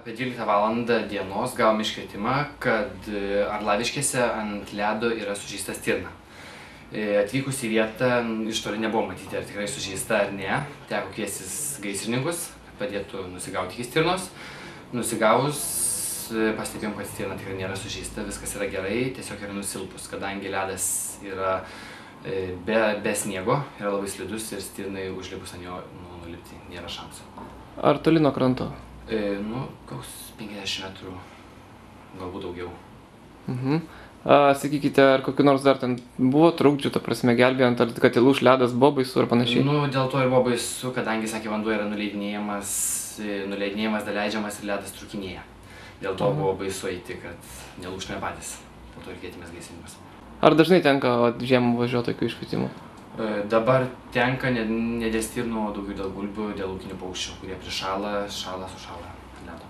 Apie 12 valandą dienos gavome iškvietimą, kad Arlaviškėse ant ledo yra sužeista stirna. Atvykus į vietą iš toli nebuvo matyti, ar tikrai sužeista ar ne. Teko kviestis gaisrininkus, kad padėtų nusigauti iki stirnos. Nusigavus pastebėjom, kad stirna tikrai nėra sužeista, viskas yra gerai, tiesiog yra nusilpus, kadangi ledas yra be sniego, yra labai slidus ir stirnai užlipus ant jo nulipti nėra šansų. Ar toli nuo kranto? Koks 50 metrų, galbūt daugiau. Sakykite, ar kokiu nors dar ten buvo trukdžių, ta prasme, gelbėjant, ar kad įlūš ledas buvo baisu ar panašiai? Dėl to ir buvo baisu, kadangi, sakė, vanduo yra nuleidinėjamas, daleidžiamas ir ledas trukinėja. Dėl to buvo baisu eiti, kad nelūžtume patys. Po to ir kvietėmės gaisrininkus. Ar dažnai tenka žiemą važiuoti tokių iškvietimų? Dabar tenka ne dėl stirnų, o daugiau dėl gulbių, dėl ūkinių paukščių, kurie prišąla, sušąla ledo.